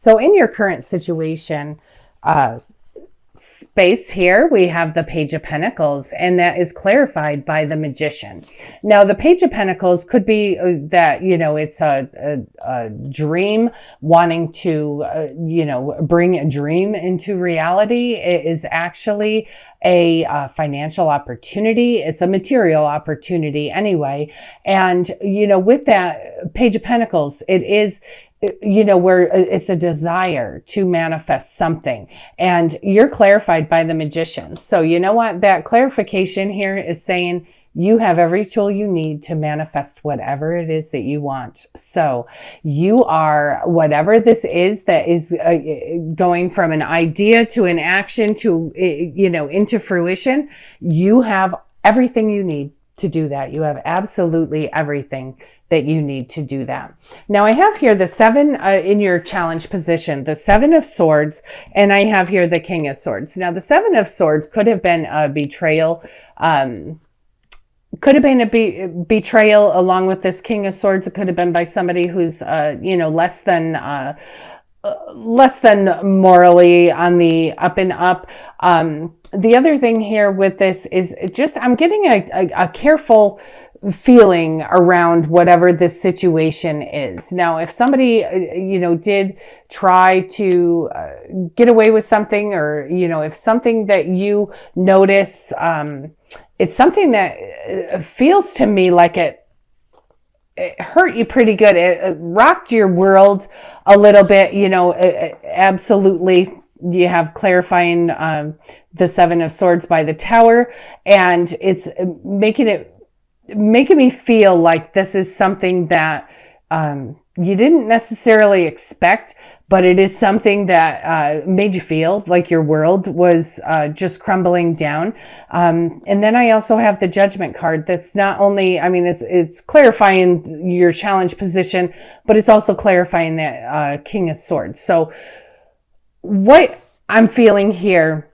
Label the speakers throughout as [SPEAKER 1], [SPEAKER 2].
[SPEAKER 1] So in your current situation, space here, we have the Page of Pentacles, and that is clarified by the Magician. Now, the Page of Pentacles could be that, it's a dream, wanting to, bring a dream into reality. It is actually a financial opportunity. It's a material opportunity anyway. And, with that Page of Pentacles, it is, where it's a desire to manifest something, and you're clarified by the Magician. So you know what? That clarification here is saying you have every tool you need to manifest whatever it is that you want. So you are, whatever this is that is going from an idea to an action to, into fruition, you have everything you need to do that. You have absolutely everything that you need to do that. Now I have here the 7 in your challenge position, the 7 of Swords, and I have here the King of Swords. Now the 7 of Swords could have been a betrayal, could have been a betrayal along with this King of Swords. It could have been by somebody who's, less than morally on the up and up. The other thing here with this is just, I'm getting a careful feeling around whatever this situation is. Now, if somebody, did try to get away with something, or, if something that you notice, it's something that feels to me like it hurt you pretty good. It rocked your world a little bit, absolutely. You have clarifying the 7 of Swords by the Tower, and it's making me feel like this is something that you didn't necessarily expect, but it is something that made you feel like your world was just crumbling down. And then I also have the Judgment card. That's not only, it's clarifying your challenge position, but it's also clarifying that King of Swords. So what I'm feeling here,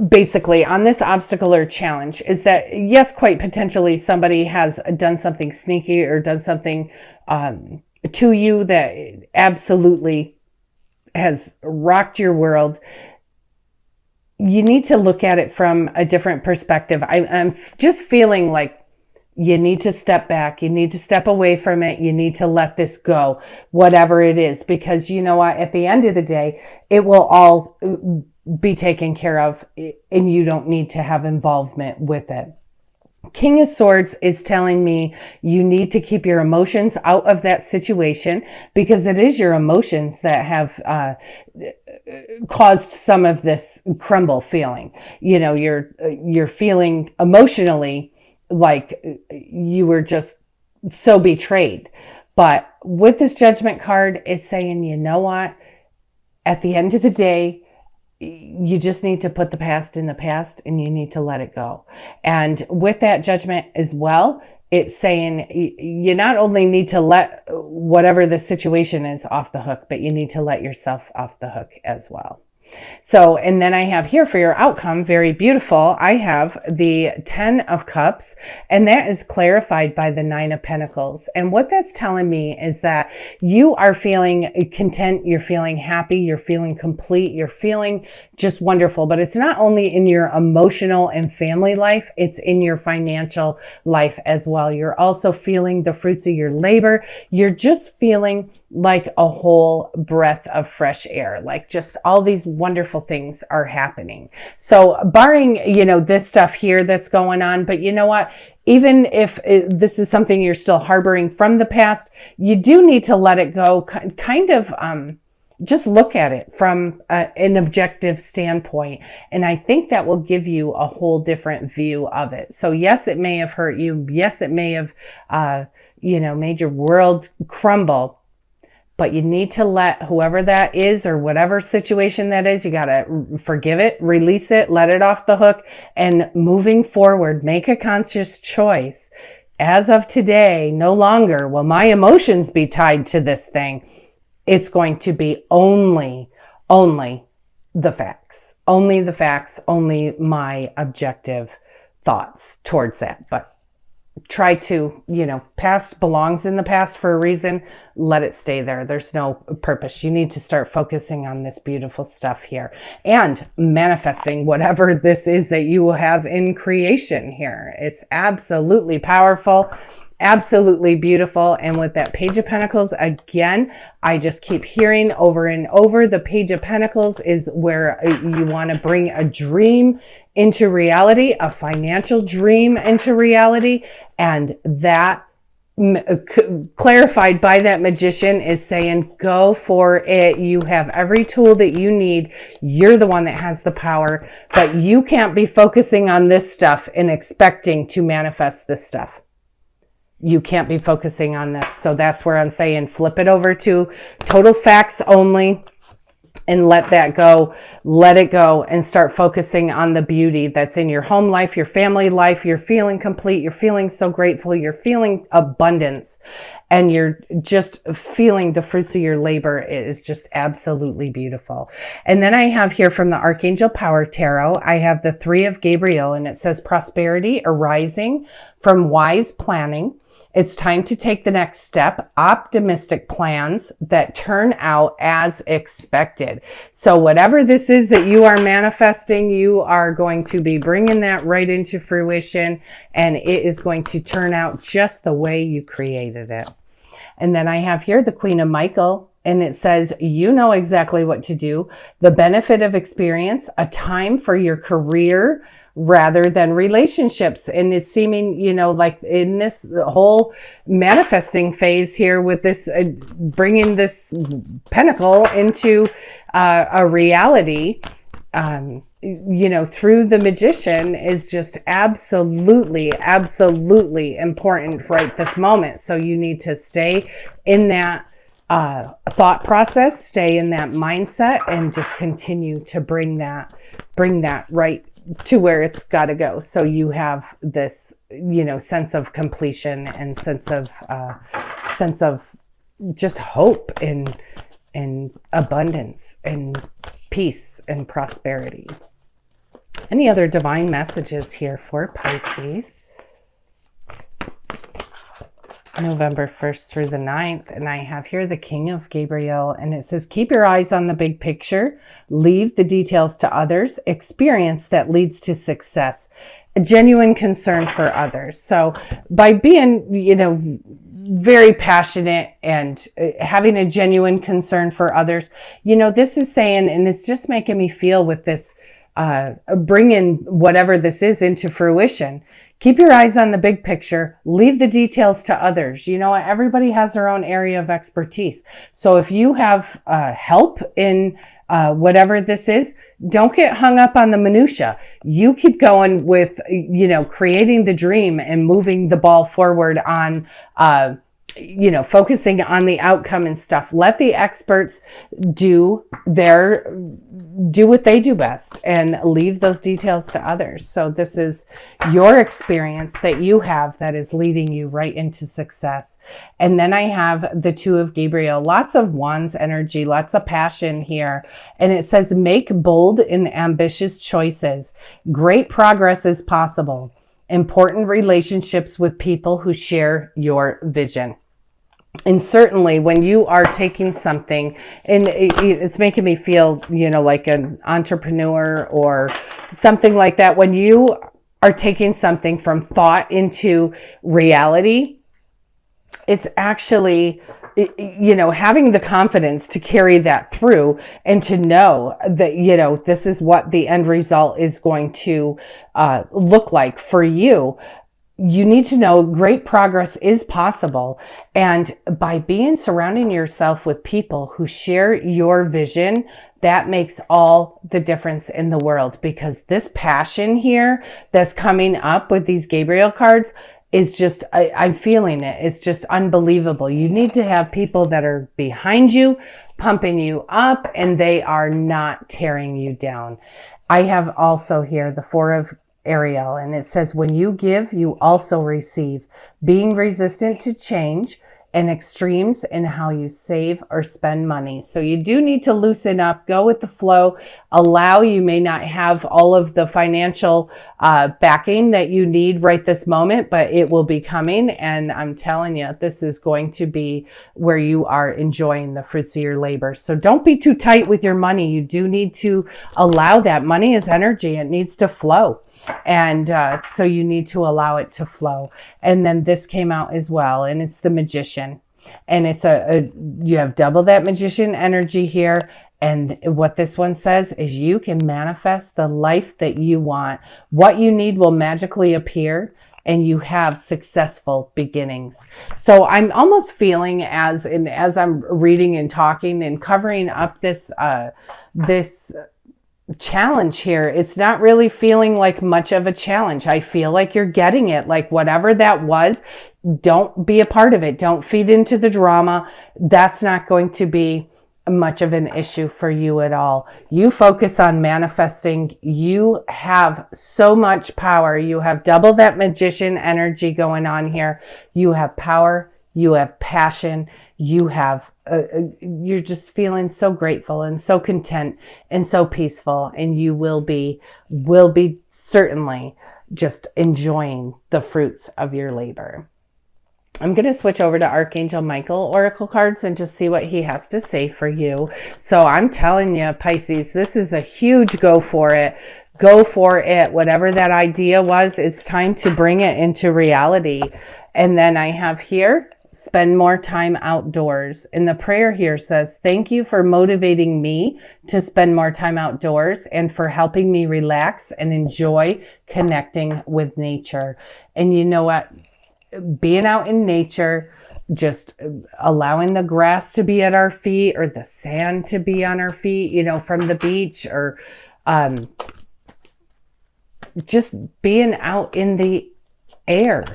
[SPEAKER 1] basically, on this obstacle or challenge, is that yes, quite potentially somebody has done something sneaky or done something to you that absolutely has rocked your world. You need to look at it from a different perspective. I'm just feeling like you need to step back. You need to step away from it. You need to let this go, whatever it is, because you know what? At the end of the day, it will all be taken care of, and you don't need to have involvement with it. King of Swords is telling me you need to keep your emotions out of that situation, because it is your emotions that have caused some of this crumble feeling. You're feeling emotionally like you were just so betrayed. But with this Judgment card, it's saying, you know what? At the end of the day, you just need to put the past in the past, and you need to let it go. And with that Judgment as well, it's saying you not only need to let whatever the situation is off the hook, but you need to let yourself off the hook as well. So, and then I have here for your outcome, very beautiful, I have the 10 of Cups, and that is clarified by the 9 of Pentacles. And what that's telling me is that you are feeling content, you're feeling happy, you're feeling complete, you're feeling just wonderful. But it's not only in your emotional and family life, it's in your financial life as well. You're also feeling the fruits of your labor. You're just feeling like a whole breath of fresh air, like just all these wonderful things are happening. So barring, this stuff here that's going on, but you know what? Even if this is something you're still harboring from the past, you do need to let it go. Kind of, just look at it from an objective standpoint. And I think that will give you a whole different view of it. So yes, it may have hurt you. Yes, it may have, made your world crumble. But you need to let whoever that is, or whatever situation that is, you got to forgive it, release it, let it off the hook, and moving forward, make a conscious choice. As of today, no longer will my emotions be tied to this thing. It's going to be only the facts, only my objective thoughts towards that. But try to, past belongs in the past for a reason. Let it stay there. There's no purpose. You need to start focusing on this beautiful stuff here and manifesting whatever this is that you will have in creation here. It's absolutely powerful, absolutely beautiful. And with that Page of Pentacles, again, I just keep hearing over and over, the Page of Pentacles is where you want to bring a dream into reality, a financial dream into reality. And that clarified by that Magician is saying, go for it. You have every tool that you need. You're the one that has the power, but you can't be focusing on this stuff and expecting to manifest this stuff. You can't be focusing on this. So that's where I'm saying flip it over to total facts only and let that go. Let it go and start focusing on the beauty that's in your home life, your family life. You're feeling complete. You're feeling so grateful. You're feeling abundance and you're just feeling the fruits of your labor. It is just absolutely beautiful. And then I have here from the Archangel Power Tarot, I have the 3 of Gabriel, and it says prosperity arising from wise planning. It's time to take the next step, optimistic plans that turn out as expected. So whatever this is that you are manifesting, you are going to be bringing that right into fruition, and it is going to turn out just the way you created it. And then I have here the Queen of Michael, and it says, you know exactly what to do. The benefit of experience, a time for your career rather than relationships. And it's seeming, like in this whole manifesting phase here with this, bringing this pentacle into a reality, through the Magician is just absolutely, absolutely important right this moment. So you need to stay in that thought process, stay in that mindset, and just continue to bring that right to where it's got to go. So you have this, sense of completion and sense of just hope and abundance and peace and prosperity. Any other divine messages here for Pisces? November 1st through the 9th. And I have here the King of Gabriel, and it says, keep your eyes on the big picture, leave the details to others, experience that leads to success, a genuine concern for others. So by being, very passionate and having a genuine concern for others, this is saying, and it's just making me feel with this, bringing whatever this is into fruition. Keep your eyes on the big picture. Leave the details to others. Everybody has their own area of expertise. So if you have help in whatever this is, don't get hung up on the minutia. You keep going with, creating the dream and moving the ball forward on, focusing on the outcome and stuff. Let the experts do what they do best and leave those details to others. So this is your experience that you have that is leading you right into success. And then I have the 2 of Gabriel, lots of wands energy, lots of passion here. And it says, make bold and ambitious choices. Great progress is possible. Important relationships with people who share your vision. And certainly when you are taking something, and it's making me feel, like an entrepreneur or something like that, when you are taking something from thought into reality, it's actually, having the confidence to carry that through and to know that, this is what the end result is going to look like for you. You need to know great progress is possible. And by surrounding yourself with people who share your vision, that makes all the difference in the world, because this passion here that's coming up with these Gabriel cards is just, I'm feeling it. It's just unbelievable. You need to have people that are behind you, pumping you up, and they are not tearing you down. I have also here the 4 of Ariel, and it says, when you give, you also receive. Being resistant to change and extremes in how you save or spend money. So you do need to loosen up, go with the flow, you may not have all of the financial backing that you need right this moment, but it will be coming. And I'm telling you, this is going to be where you are enjoying the fruits of your labor. So don't be too tight with your money. You do need to allow that. Money is energy. It needs to flow. And so you need to allow it to flow. And then this came out as well, and it's the Magician. And it's you have double that Magician energy here. And what this one says is you can manifest the life that you want. What you need will magically appear, and you have successful beginnings. So I'm almost feeling as I'm reading and talking and covering up this challenge here, it's not really feeling like much of a challenge. I feel like you're getting it. Like whatever that was, don't be a part of it. Don't feed into the drama. That's not going to be much of an issue for you at all. You focus on manifesting. You have so much power. You have double that Magician energy going on here. You have power. You have passion. You have you're just feeling so grateful and so content and so peaceful, and you will be certainly just enjoying the fruits of your labor. I'm going to switch over to Archangel Michael Oracle cards and just see what he has to say for you. So I'm telling you, Pisces, this is a huge go for it. Go for it. Whatever that idea was, it's time to bring it into reality. And then I have here, spend more time outdoors. And the prayer here says, thank you for motivating me to spend more time outdoors and for helping me relax and enjoy connecting with nature. And you know what? Being out in nature, just allowing the grass to be at our feet or the sand to be on our feet, you know, from the beach, or just being out in the air.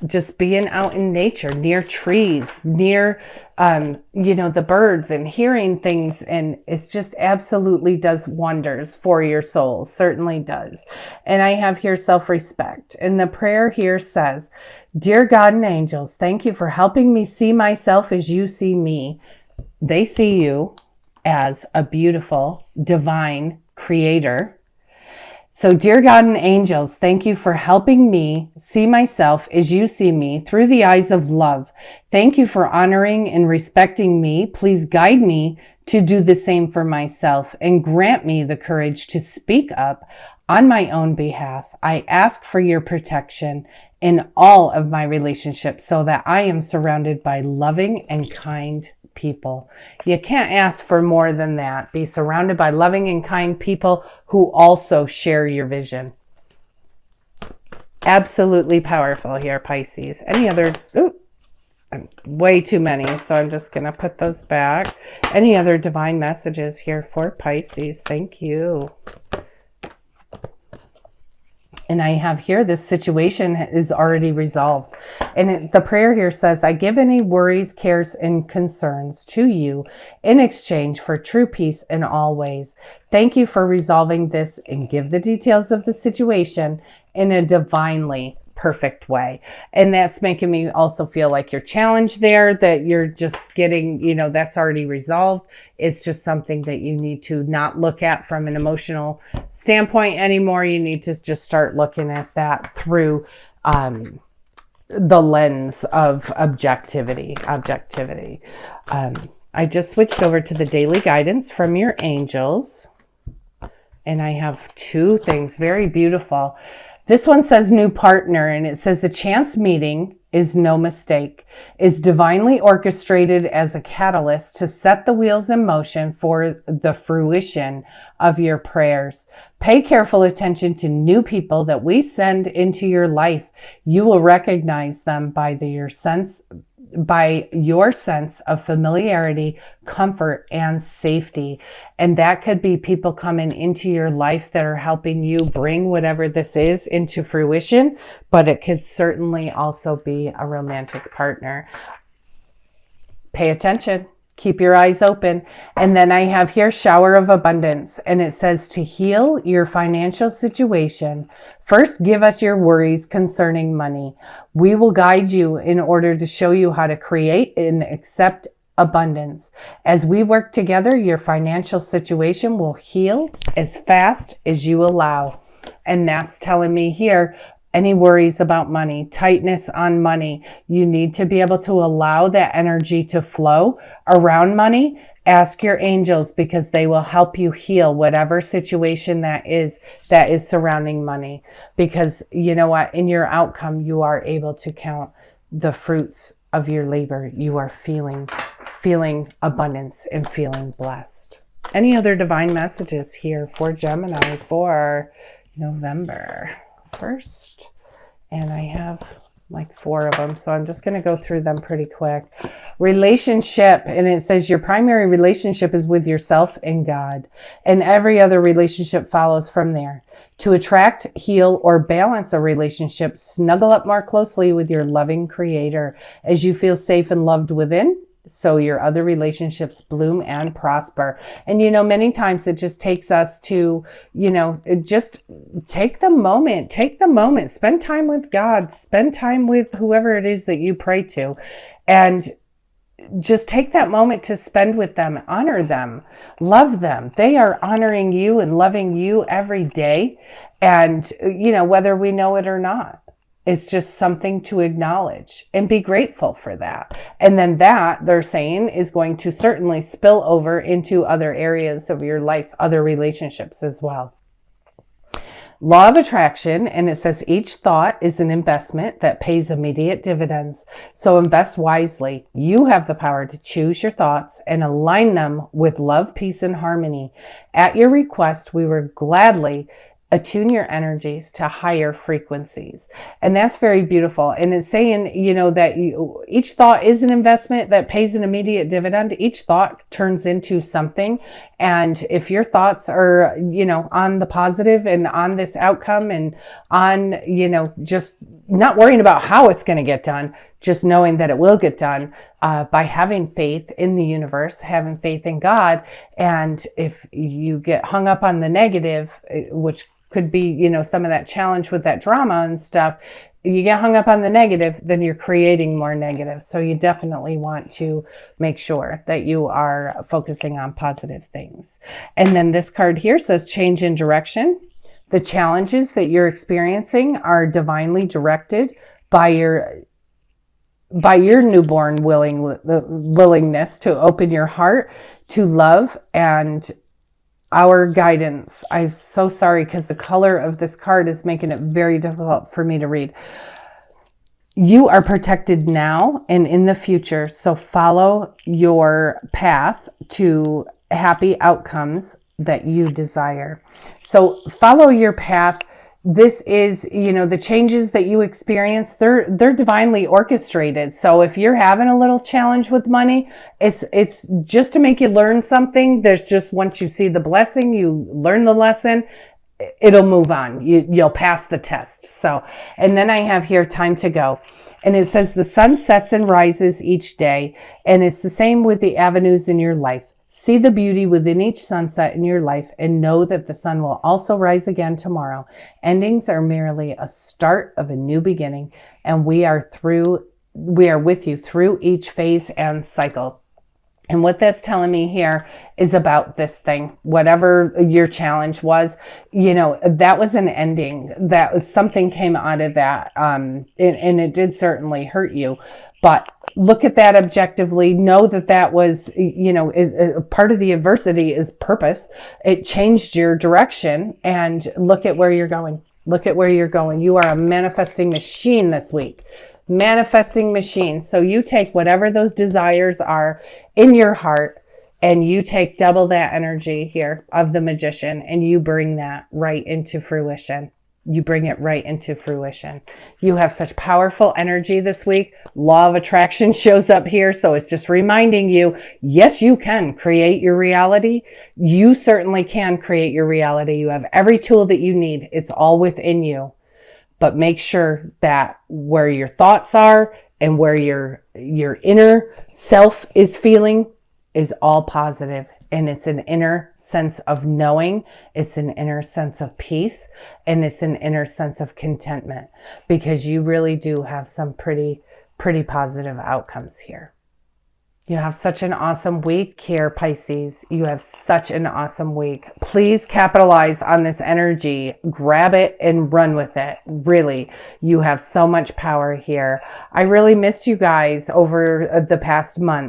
[SPEAKER 1] Just being out in nature, near trees, near, you know, the birds, and hearing things. And it's just absolutely does wonders for your soul. Certainly does. And I have here self-respect. And the prayer here says, dear God and angels, thank you for helping me see myself as you see me. They see you as a beautiful, divine creator. So dear God and angels, thank you for helping me see myself as you see me through the eyes of love. Thank you for honoring and respecting me. Please guide me to do the same for myself and grant me the courage to speak up on my own behalf. I ask for your protection in all of my relationships so that I am surrounded by loving and kind people. You can't ask for more than that. Be surrounded by loving and kind people who also share your vision. Absolutely powerful here, Pisces. Any other, way too many, so I'm just going to put those back. Any other divine messages here for Pisces? Thank you. And I have here, this situation is already resolved. And the prayer here says, I give any worries, cares, and concerns to you in exchange for true peace in all ways. Thank you for resolving this, and give the details of the situation in a divinely perfect way. And that's making me also feel like you're challenged there, that you're just getting, you know, that's already resolved. It's just something that you need to not look at from an emotional standpoint anymore. You need to just start looking at that through the lens of objectivity. I just switched over to the daily guidance from your angels, and I have two things, very beautiful. This one says new partner, and it says a chance meeting is no mistake. It's divinely orchestrated as a catalyst to set the wheels in motion for the fruition of your prayers. Pay careful attention to new people that we send into your life. You will recognize them by your sense of familiarity, comfort, and safety. And that could be people coming into your life that are helping you bring whatever this is into fruition, but it could certainly also be a romantic partner. Pay attention. Keep your eyes open. And then I have here shower of abundance. And it says to heal your financial situation, first give us your worries concerning money. We will guide you in order to show you how to create and accept abundance. As we work together, your financial situation will heal as fast as you allow. And that's telling me here, any worries about money, tightness on money, you need to be able to allow that energy to flow around money. Ask your angels, because they will help you heal whatever situation that is surrounding money. Because you know what? In your outcome, you are able to count the fruits of your labor. You are feeling abundance and feeling blessed. Any other divine messages here for Gemini for November 1st? And I have like 4 of them, so I'm just going to go through them pretty quick. Relationship, and it says your primary relationship is with yourself and God, and every other relationship follows from there. To attract, heal, or balance a relationship, snuggle up more closely with your loving Creator. As you feel safe and loved within, so your other relationships bloom and prosper. And, many times it just takes us to, just take the moment, spend time with God, spend time with whoever it is that you pray to, and just take that moment to spend with them, honor them, love them. They are honoring you and loving you every day. And, whether we know it or not. It's just something to acknowledge and be grateful for that. And then that, they're saying, is going to certainly spill over into other areas of your life, other relationships as well. Law of attraction, and it says each thought is an investment that pays immediate dividends. So invest wisely. You have the power to choose your thoughts and align them with love, peace, and harmony. At your request, we will gladly attune your energies to higher frequencies. And that's very beautiful. And it's saying, that each thought is an investment that pays an immediate dividend. Each thought turns into something. And if your thoughts are, on the positive and on this outcome and on, just not worrying about how it's going to get done, just knowing that it will get done, by having faith in the universe, having faith in God. And if you get hung up on the negative, which could be, some of that challenge with that drama and stuff, you get hung up on the negative, then you're creating more negative. So you definitely want to make sure that you are focusing on positive things. And then this card here says change in direction. The challenges that you're experiencing are divinely directed by your newborn willingness to open your heart to love and our guidance. I'm so sorry, because the color of this card is making it very difficult for me to read. You are protected now and in the future, so follow your path to happy outcomes that you desire. So follow your path. This is, the changes that you experience, they're divinely orchestrated. So if you're having a little challenge with money, it's just to make you learn something. There's just, once you see the blessing, you learn the lesson, it'll move on. You'll pass the test. So, and then I have here time to go. And it says the sun sets and rises each day. And it's the same with the avenues in your life. See the beauty within each sunset in your life and know that the sun will also rise again tomorrow. Endings are merely a start of a new beginning, and we are with you through each phase and cycle. And what that's telling me here is about this thing, whatever your challenge was, that was an ending. That was something came out of that. And it did certainly hurt you, but look at that objectively. Know that was, part of the adversity is purpose. It changed your direction, and look at where you're going. Look at where you're going. You are a manifesting machine this week. Manifesting machine. So you take whatever those desires are in your heart, and you take double that energy here of the magician, and you bring that right into fruition. You bring it right into fruition. You have such powerful energy this week. Law of attraction shows up here. So it's just reminding you, yes, you can create your reality. You certainly can create your reality. You have every tool that you need. It's all within you. But make sure that where your thoughts are and where your inner self is feeling, is all positive, and it's an inner sense of knowing, it's an inner sense of peace, and it's an inner sense of contentment, because you really do have some pretty positive outcomes here. You have such an awesome week here, Pisces. You have such an awesome week. Please capitalize on this energy. Grab it and run with it. Really, you have so much power here. I really missed you guys over the past month.